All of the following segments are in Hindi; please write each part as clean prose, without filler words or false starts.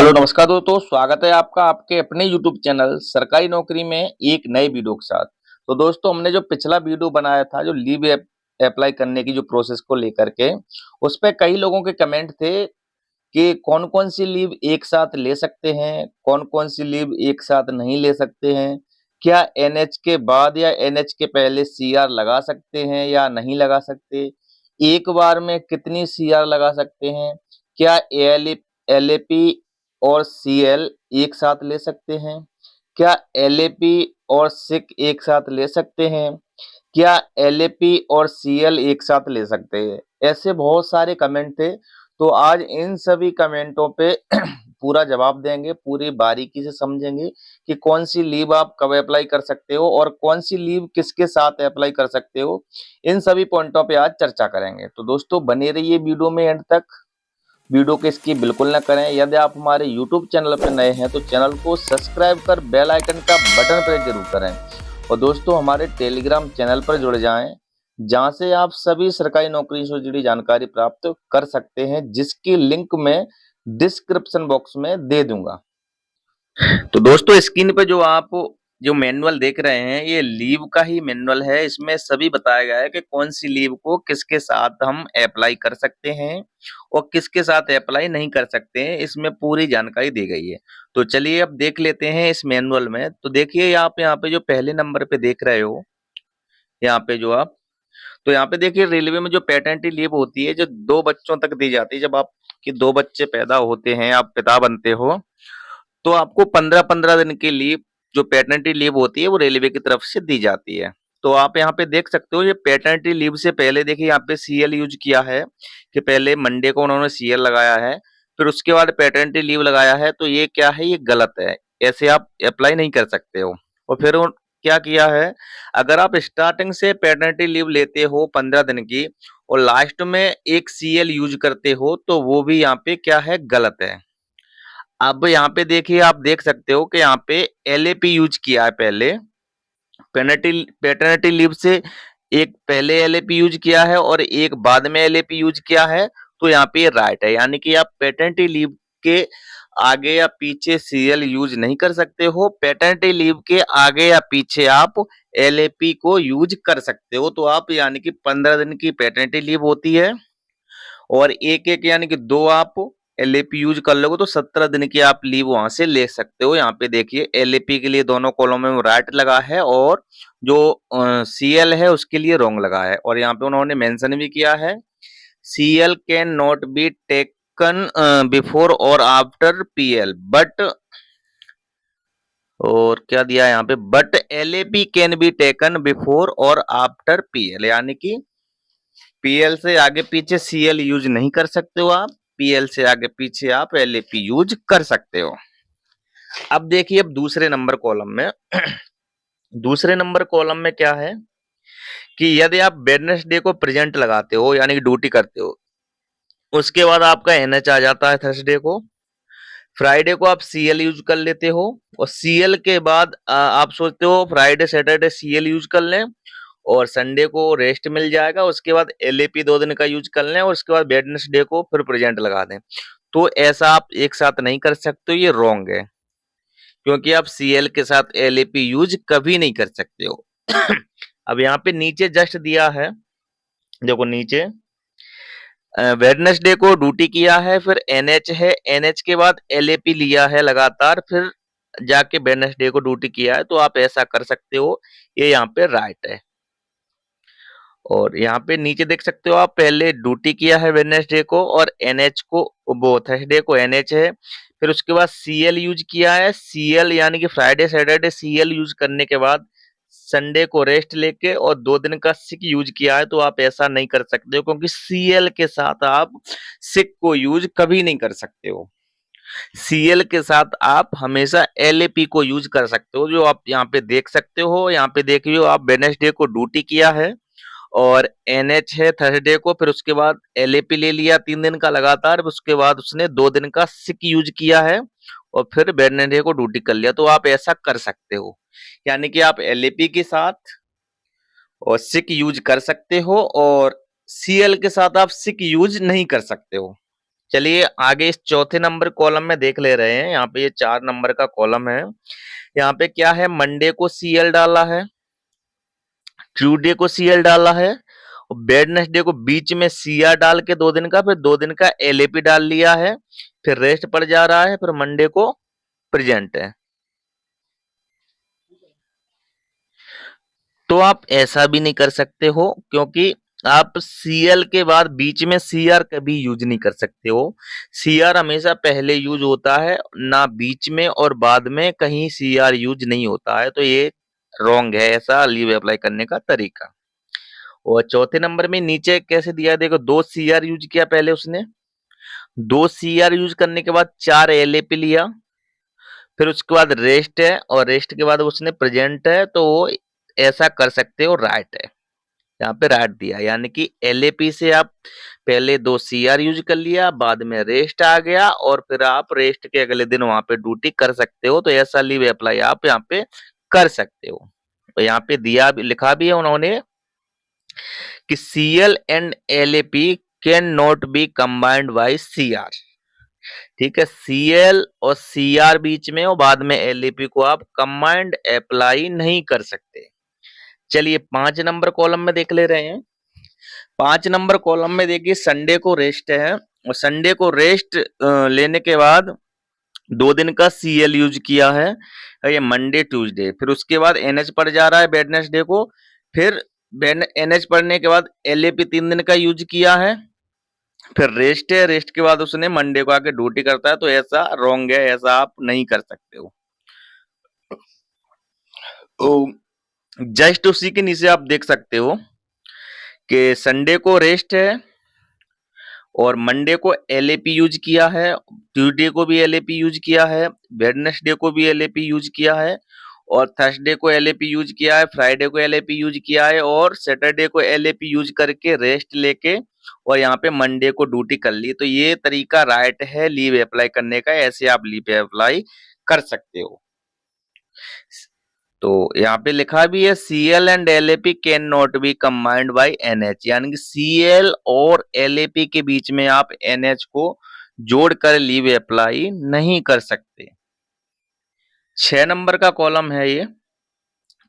हेलो नमस्कार दोस्तों, स्वागत है आपका आपके अपने यूट्यूब चैनल सरकारी नौकरी में एक नए वीडियो के साथ। तो दोस्तों, हमने जो पिछला वीडियो बनाया था जो लीव अप्लाई करने की जो प्रोसेस को लेकर के, उस पे कई लोगों के कमेंट थे कि कौन-कौन सी लीव एक साथ ले सकते हैं, कौन-कौन सी लीव एक साथ नहीं ले सकते हैं, क्या एनएच के बाद या एनएच के पहले सीआर लगा सकते हैं या नहीं लगा सकते, एक बार में कितनी सीआर लगा सकते हैं, क्या एलएपी और सीएल एक साथ ले सकते हैं, क्या एलएपी और सिक एक साथ ले सकते हैं, क्या एलएपी और सीएल एक साथ ले सकते हैं। ऐसे बहुत सारे कमेंट थे, तो आज इन सभी कमेंटों पे पूरा जवाब देंगे, पूरी बारीकी से समझेंगे कि कौन सी लीव आप कब अप्लाई कर सकते हो और कौन सी लीव किसके साथ अप्लाई कर सकते हो। इन सभी पॉइंटों पे आज चर्चा करेंगे। तो दोस्तों, बने रहिए वीडियो में एंड तक। वीडियो को स्किप बिल्कुल ना करें। यदि आप हमारे यूट्यूब चैनल पर नए हैं तो चैनल को सब्सक्राइब कर बेल आइकन का बटन प्रेस जरूर करें और दोस्तों, हमारे टेलीग्राम चैनल पर जुड़ जाएं, जहां से आप सभी सरकारी नौकरी से जुड़ी जानकारी प्राप्त कर सकते हैं, जिसकी लिंक मैं डिस्क्रिप्शन बॉक्स में दे दूंगा। तो दोस्तों, स्क्रीन पे जो मैनुअल देख रहे हैं, ये लीव का ही मैनुअल है। इसमें सभी बताया गया है कि कौन सी लीव को किसके साथ हम अप्लाई कर सकते हैं और किसके साथ अप्लाई नहीं कर सकते हैं, इसमें पूरी जानकारी दी गई है। तो चलिए अब देख लेते हैं इस मैनुअल में। तो देखिए, आप यहाँ पे जो पहले नंबर पे देख रहे हो, यहाँ पे जो आप तो यहाँ पे देखिए, रेलवे में जो पैटर्निटी लीव होती है, जो 2 बच्चों तक दी जाती है। जब आपके 2 बच्चे पैदा होते हैं, आप पिता बनते हो, तो आपको 15-15 दिन की लीव, जो पैटर्निटी लीव होती है, वो रेलवे की तरफ से दी जाती है। तो आप यहाँ पे देख सकते हो, ये पैटर्निटी लीव से पहले देखिए यहाँ पे सीएल यूज किया है कि पहले मंडे को उन्होंने सीएल लगाया है, फिर उसके बाद पैटर्निटी लीव लगाया है। तो ये क्या है, ये गलत है। ऐसे आप अप्लाई नहीं कर सकते हो। और फिर क्या किया है, अगर आप स्टार्टिंग से पैटर्निटी लीव लेते हो 15 दिन की और लास्ट में एक सीएल यूज करते हो, तो वो भी यहाँ पे क्या है, गलत है। अब यहाँ पे देखिए, आप देख सकते हो कि यहाँ पे एलएपी यूज किया है पहले। पैटर्निटी लीव से एक पहले एलएपी यूज किया है और एक बाद में एलएपी यूज किया है। तो यहाँ पे राइट है, यानी कि आप पैटर्निटी लीव के आगे या पीछे सीएल यूज नहीं कर सकते हो। पैटर्निटी लीव के आगे या पीछे आप एलएपी को यूज कर सकते हो। तो आप यानी कि 15 दिन की पैटर्निटी लीव होती है और एक एक यानी कि 2 आप एलएपी यूज कर लोगे, तो 17 दिन की आप लीव वहां से ले सकते हो। यहाँ पे देखिए, एलएपी के लिए दोनों कॉलम में राइट लगा है और जो सीएल है उसके लिए रॉन्ग लगा है। और यहाँ पे उन्होंने मेंशन भी किया है, CL can not be taken before और आफ्टर पीएल बट, और क्या दिया है यहाँ पे, but LAP can be taken before और आफ्टर पीएल, यानी कि पीएल से आगे पीछे सीएल यूज नहीं कर सकते हो आप, पीएल से आगे पीछे आप एलएपी यूज कर सकते हो। अब देखिए, अब दूसरे नंबर कॉलम में दूसरे नंबर कॉलम में क्या है कि यदि आप वेडनेसडे को प्रेजेंट लगाते हो, यानी कि ड्यूटी करते हो, उसके बाद आपका एनएच आ जाता है थर्सडे को, फ्राइडे को आप सीएल यूज कर लेते हो और सीएल के बाद आप सोचते हो फ्राइडे सैटरडे सीएल यूज कर लें और संडे को रेस्ट मिल जाएगा, उसके बाद एलएपी 2 दिन का यूज कर लें और उसके बाद वेडनेसडे को फिर प्रेजेंट लगा दें। तो ऐसा आप एक साथ नहीं कर सकते, ये रॉन्ग है, क्योंकि आप सीएल के साथ एलएपी यूज कभी नहीं कर सकते हो। अब यहाँ पे नीचे जस्ट दिया है, देखो नीचे वेडनेसडे को ड्यूटी किया है, फिर एनएच है, एनएच के बाद एलएपी लिया है लगातार, फिर जाके वेडनेसडे को ड्यूटी किया है। तो आप ऐसा कर सकते हो, ये यहाँ पे राइट है। और यहाँ पे नीचे देख सकते हो, आप पहले ड्यूटी किया है वेडनेसडे को और एनएच को, वो थर्सडे को एनएच है, फिर उसके बाद सीएल यूज किया है। सीएल यानी कि फ्राइडे सैटरडे सीएल यूज करने के बाद संडे को रेस्ट लेके और 2 दिन का सिक यूज किया है। तो आप ऐसा नहीं कर सकते हो, क्योंकि सीएल के साथ आप सिक को यूज कभी नहीं कर सकते हो। सीएल के साथ आप हमेशा एलएपी को यूज कर सकते हो, जो आप यहाँ पे देख सकते हो। यहाँ पे देखिए, आप वेडनेसडे को ड्यूटी किया है और एनएच है थर्सडे को, फिर उसके बाद एलएपी ले लिया 3 दिन का लगातार, उसके बाद उसने 2 दिन का सिक यूज किया है और फिर वेडनेसडे को ड्यूटी कर लिया। तो आप ऐसा कर सकते हो, यानी कि आप एलएपी के साथ और सिक यूज कर सकते हो और सीएल के साथ आप सिक यूज नहीं कर सकते हो। चलिए आगे इस चौथे नंबर कॉलम में देख ले रहे हैं। यहाँ पे ये 4 नंबर का कॉलम है। यहाँ पे क्या है, मंडे को सीएल डाला है, ट्यूसडे को सीएल डाला है, और वेडनेसडे को बीच में सीआर डाल के 2 दिन का, फिर 2 दिन का एलएपी डाल लिया है, फिर रेस्ट पड़ जा रहा है, फिर मंडे को प्रेजेंट है। तो आप ऐसा भी नहीं कर सकते हो, क्योंकि आप सीएल के बाद बीच में सीआर कभी यूज नहीं कर सकते हो। सीआर हमेशा पहले यूज होता है, ना बीच में और बाद में कहीं सीआर यूज नहीं होता है। तो ये रॉन्ग है ऐसा लीव अप्लाई करने का तरीका। और चौथे नंबर में नीचे कैसे दिया है, देखो 2 सीआर यूज किया पहले उसने, 2 सीआर यूज करने के बाद 4 एलएपी लिया, फिर उसके बाद रेस्ट है, और रेस्ट के बाद उसने प्रेजेंट है, तो वो ऐसा कर सकते हो, राइट है। यहाँ पे राइट दिया, यानी कि एलएपी से आप पहले 2 सीआर यूज कर लिया, बाद में रेस्ट आ गया, और फिर आप रेस्ट के अगले दिन वहां पे ड्यूटी कर सकते हो। तो ऐसा लीव अप्लाई आप यहाँ पे कर सकते हो। तो यहाँ पे दिया लिखा भी है उन्होंने कि CL and LAP can not be combined by CR. ठीक है, सीएल और सीआर बीच में और बाद में एलएपी को आप कंबाइंड अप्लाई नहीं कर सकते। चलिए 5 नंबर कॉलम में देख ले रहे हैं। 5 नंबर कॉलम में देखिए संडे को रेस्ट है, और संडे को रेस्ट लेने के बाद 2 दिन का सीएल यूज किया है, ये मंडे ट्यूसडे, फिर उसके बाद एनएच पड़ जा रहा है वेडनेसडे को, फिर एनएच पड़ने के बाद एलएपी 3 दिन का यूज किया है, फिर रेस्ट है, रेस्ट के बाद उसने मंडे को आके ड्यूटी करता है। तो ऐसा रॉन्ग है, ऐसा आप नहीं कर सकते हो। जस्ट उसी के नीचे आप देख सकते हो कि संडे को रेस्ट है, और मंडे को एलएपी यूज किया है, ट्यूसडे को भी एलएपी यूज किया है, वेडनेसडे को भी एलएपी यूज किया है, और थर्सडे को एलएपी यूज किया है, फ्राइडे को एलएपी यूज किया है, और सैटरडे को एलएपी यूज करके रेस्ट लेके और यहाँ पे मंडे को ड्यूटी कर ली। तो ये तरीका राइट है लीव अप्लाई करने का, ऐसे आप लीव अप्लाई कर सकते हो। तो यहाँ पे लिखा भी है CL and LAP can not be combined by NH, यानी कि सीएल और एलएपी के बीच में आप एनएच को जोड़कर लीव अप्लाई नहीं कर सकते। 6 नंबर का कॉलम है ये,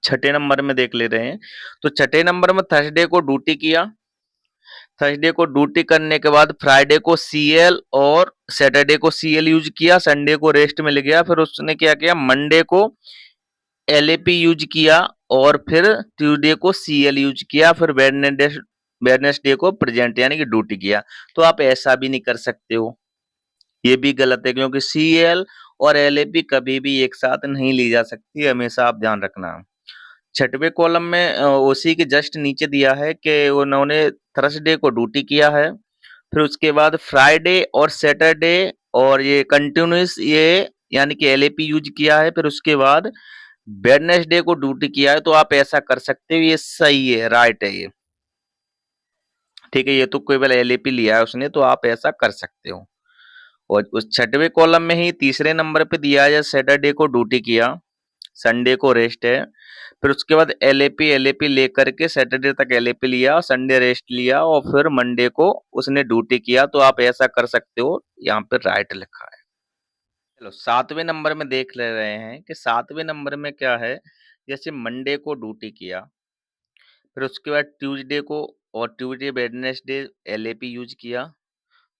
छठे नंबर में देख ले रहे हैं। तो छठे नंबर में थर्सडे को ड्यूटी किया, थर्सडे को ड्यूटी करने के बाद फ्राइडे को सीएल और सैटरडे को सीएल यूज किया, संडे को रेस्ट में ले गया, फिर उसने क्या किया, मंडे को एलएपी यूज किया, और फिर ट्यूसडे को सीएल यूज किया, फिर वेडनेसडे को प्रेजेंट यानी कि ड्यूटी किया। तो आप ऐसा भी नहीं कर सकते हो, ये भी गलत है, क्योंकि सीएल और एलएपी कभी भी एक साथ नहीं ली जा सकती, हमेशा आप ध्यान रखना। छठवें कॉलम में उसी के जस्ट नीचे दिया है कि उन्होंने थर्सडे को ड्यूटी किया है, फिर उसके बाद फ्राइडे और सैटरडे और ये कंटिन्यूस ये यानी कि एलएपी यूज किया है, फिर उसके बाद वेडनेसडे को ड्यूटी किया है। तो आप ऐसा कर सकते हो, ये सही है, राइट है ये। ठीक है, ये तो केवल एलएपी लिया है उसने, तो आप ऐसा कर सकते हो। और उस छठवें कॉलम में ही तीसरे नंबर पे दिया है सैटरडे को ड्यूटी किया, संडे को रेस्ट है, फिर उसके बाद एलएपी लेकर के सैटरडे तक एलएपी लिया और संडे रेस्ट लिया, और फिर मंडे को उसने ड्यूटी किया। तो आप ऐसा कर सकते हो, यहाँ पे राइट लिखा है। चलो 7वें नंबर में देख ले रहे हैं कि 7वें नंबर में क्या है। जैसे मंडे को ड्यूटी किया, फिर उसके बाद ट्यूसडे को और ट्यूसडे वेडनेसडे एलएपी यूज किया,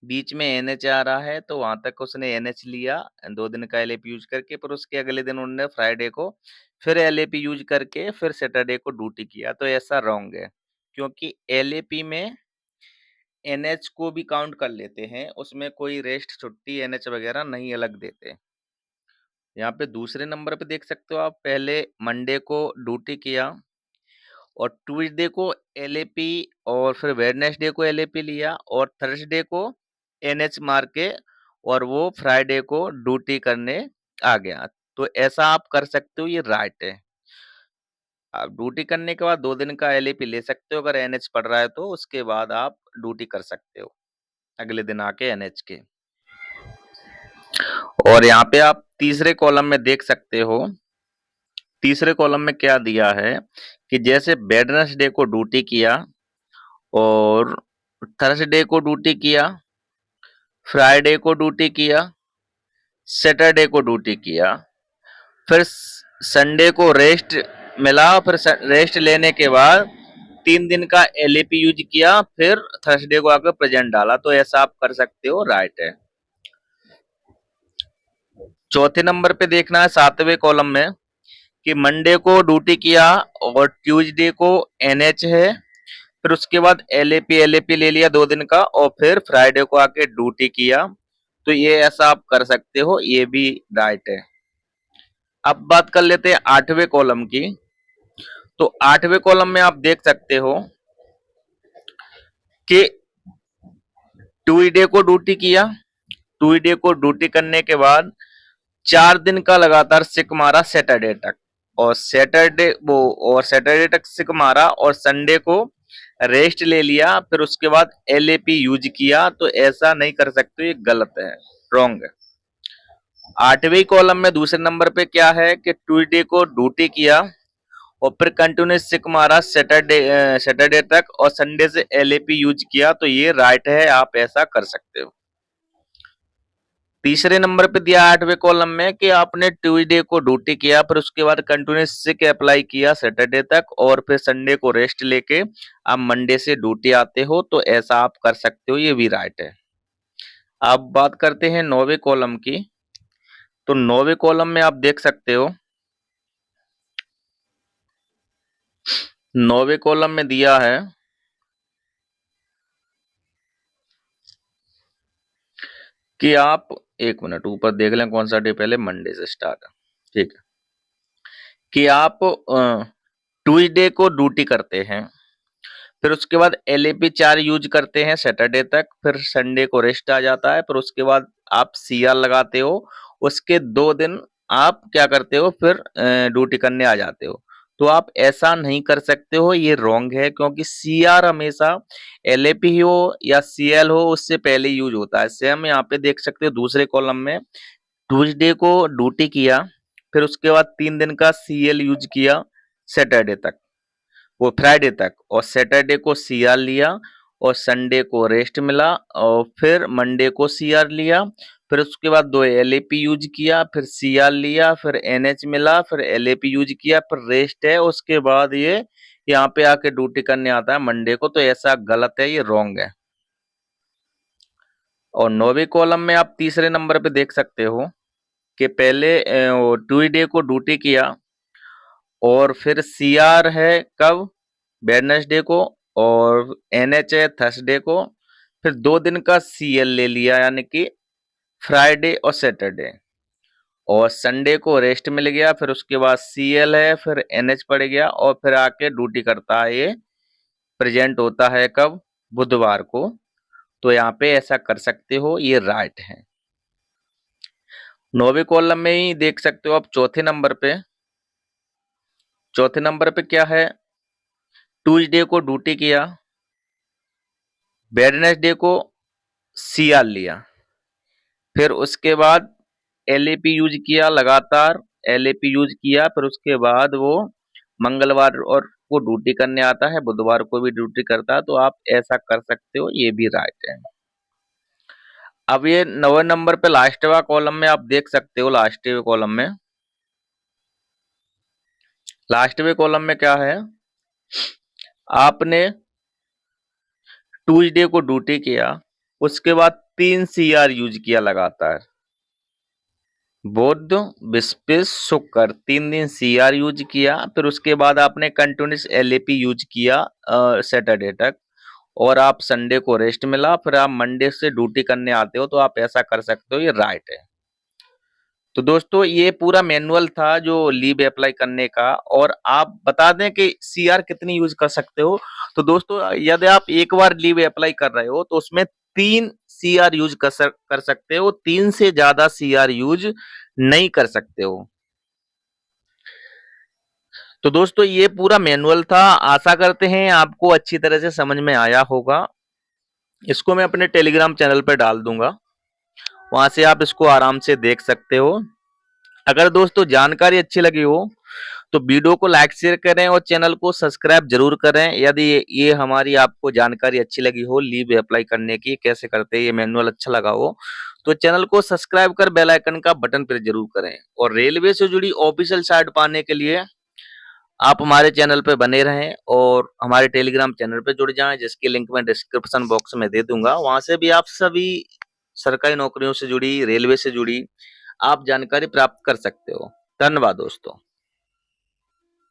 बीच में एनएच आ रहा है, तो वहां तक उसने एनएच लिया 2 दिन का एलएपी यूज करके, फिर उसके अगले दिन उन्होंने फ्राइडे को फिर एलएपी यूज करके फिर सैटरडे को ड्यूटी किया। तो ऐसा रॉन्ग है, क्योंकि एलएपी में एनएच को भी काउंट कर लेते हैं, उसमें कोई रेस्ट छुट्टी एनएच वगैरह नहीं अलग देते। यहाँ पे दूसरे नंबर पे देख सकते हो आप, पहले मंडे को ड्यूटी किया, और ट्यूसडे को एलएपी, और फिर वेडनेसडे को एलएपी लिया, और थर्सडे को एनएच मार के, और वो फ्राइडे को ड्यूटी करने आ गया। तो ऐसा आप कर सकते हो, ये राइट है। आप ड्यूटी करने के बाद 2 दिन का एलएपी ले सकते हो, अगर एनएच पड़ रहा है तो उसके बाद आप ड्यूटी कर सकते हो अगले दिन आके एनएच के। और यहाँ पे आप तीसरे कॉलम में देख सकते हो, तीसरे कॉलम में क्या दिया है कि जैसे वेडनेसडे को ड्यूटी किया और थर्सडे को ड्यूटी किया, फ्राइडे को ड्यूटी किया, सैटरडे को ड्यूटी किया, फिर संडे को रेस्ट मिला, फिर रेस्ट लेने के बाद 3 दिन का एलएपी यूज किया, फिर थर्सडे को आकर प्रेजेंट डाला। तो ऐसा आप कर सकते हो, राइट है। चौथे नंबर पे देखना है 7वें कॉलम में कि मंडे को ड्यूटी किया और ट्यूसडे को एनएच है, फिर उसके बाद एलएपी ले लिया 2 दिन का, और फिर फ्राइडे को आके ड्यूटी किया। तो ये ऐसा आप कर सकते हो, ये भी राइट है। अब बात कर लेते हैं 8वें कॉलम की। तो 8वें कॉलम में आप देख सकते हो कि ट्यूसडे को ड्यूटी किया, ट्यूसडे को ड्यूटी करने के बाद 4 दिन का लगातार सिक मारा सैटरडे तक, और सैटरडे तक सिक मारा और संडे को रेस्ट ले लिया, फिर उसके बाद एलएपी यूज किया। तो ऐसा नहीं कर सकते, ये गलत है, रॉन्ग है। 8वें कॉलम में दूसरे नंबर पे क्या है कि ट्यूसडे को ड्यूटी किया और फिर कंटिन्यूस सिक मारा सैटरडे तक, और संडे से एलएपी यूज किया। तो ये राइट है, आप ऐसा कर सकते हो। तीसरे नंबर पे दिया 8वें कॉलम में कि आपने ट्यूसडे को ड्यूटी किया, फिर उसके बाद कंटिन्यूस सिक अप्लाई किया सैटरडे तक, और फिर संडे को रेस्ट लेके आप मंडे से ड्यूटी आते हो। तो ऐसा आप कर सकते हो, ये भी राइट है। अब बात करते हैं 9वें कॉलम की। तो 9वें कॉलम में आप देख सकते हो, 9वें कॉलम में दिया है कि आप, एक मिनट ऊपर देख लें कौन सा डे, पहले मंडे से स्टार्ट है, ठीक है, कि आप ट्यूसडे को ड्यूटी करते हैं, फिर उसके बाद एलएपी 4 यूज करते हैं सैटरडे तक, फिर संडे को रेस्ट आ जाता है, फिर उसके बाद आप सीआर लगाते हो, उसके 2 दिन आप क्या करते हो, फिर ड्यूटी करने आ जाते हो। तो आप ऐसा नहीं कर सकते हो, ये रॉन्ग है, क्योंकि सीआर हमेशा एलएपी हो या सीएल हो उससे पहले यूज होता है। सेम यहाँ पे देख सकते हो दूसरे कॉलम में, ट्यूसडे को ड्यूटी किया, फिर उसके बाद 3 दिन का सीएल यूज किया सैटरडे तक, वो फ्राइडे तक, और सैटरडे को सीआर लिया, और संडे को रेस्ट मिला, और फिर मंडे को सीआर लिया, फिर उसके बाद 2 एलएपी यूज किया, फिर सीआर लिया, फिर एनएच मिला, फिर एलएपी यूज किया, फिर रेस्ट है, उसके बाद ये यहाँ पे आके ड्यूटी करने आता है मंडे को। तो ऐसा गलत है, ये रॉन्ग है। और 9वें कॉलम में आप तीसरे नंबर पे देख सकते हो कि पहले ट्यूसडे को ड्यूटी किया, और फिर सीआर है कब, वेडनेसडे को, और एनएच है थर्सडे को, फिर 2 दिन का सीएल ले लिया, यानी कि फ्राइडे और सैटरडे, और संडे को रेस्ट मिल गया, फिर उसके बाद सीएल है, फिर एनएच पड़ गया, और फिर आके ड्यूटी करता है। ये प्रेजेंट होता है कब, बुधवार को। तो यहाँ पे ऐसा कर सकते हो, ये राइट है। 9वें कॉलम में ही देख सकते हो आप चौथे नंबर पे, चौथे नंबर पे क्या है, ट्यूसडे को ड्यूटी किया, वेडनेसडे को सीआर लिया, फिर उसके बाद एलएपी यूज किया, लगातार एलएपी यूज किया, फिर उसके बाद वो मंगलवार और को ड्यूटी करने आता है, बुधवार को भी ड्यूटी करता है। तो आप ऐसा कर सकते हो, ये भी राइट है। अब ये 9वें नंबर पे लास्टवा कॉलम में आप देख सकते हो, लास्टवे कॉलम में, लास्टवे कॉलम में क्या है, आपने ट्यूसडे को ड्यूटी किया, उसके बाद 3 सीआर यूज किया लगातार, बुध बृहस्पति शुक्र, 3 दिन सीआर यूज किया, फिर उसके बाद आपने कंटिन्यूस एलएपी यूज किया सैटरडे तक, और आप संडे को रेस्ट मिला, फिर आप मंडे से ड्यूटी करने आते हो। तो आप ऐसा कर सकते हो, ये राइट है। तो दोस्तों ये पूरा मैनुअल था जो लीव अप्लाई करने का, और आप बता दें कि सीआर कितनी यूज कर सकते हो। तो दोस्तों यदि आप एक बार लीव अप्लाई कर रहे हो तो उसमें 3 सीआर यूज कर सकते हो, 3 से ज्यादा सीआर यूज नहीं कर सकते हो। तो दोस्तों ये पूरा मैनुअल था, आशा करते हैं आपको अच्छी तरह से समझ में आया होगा। इसको मैं अपने टेलीग्राम चैनल पर डाल दूंगा, वहां से आप इसको आराम से देख सकते हो। अगर दोस्तों जानकारी अच्छी लगी हो तो वीडियो को लाइक शेयर करें और चैनल को सब्सक्राइब जरूर करें। यदि ये हमारी आपको जानकारी अच्छी लगी हो, लीव अप्लाई करने की कैसे करते हैं, ये मैनुअल अच्छा लगा हो, तो चैनल को सब्सक्राइब कर बेल आइकन का बटन प्रेस जरूर करें। और रेलवे से जुड़ी ऑफिशियल साइट पाने के लिए आप हमारे चैनल पे बने रहें और हमारे टेलीग्राम चैनल पे जुड़ जाएं, जिसकी लिंक मैं डिस्क्रिप्शन बॉक्स में दे दूंगा। वहां से भी आप सभी सरकारी नौकरियों से जुड़ी, रेलवे से जुड़ी आप जानकारी प्राप्त कर सकते हो। धन्यवाद दोस्तों।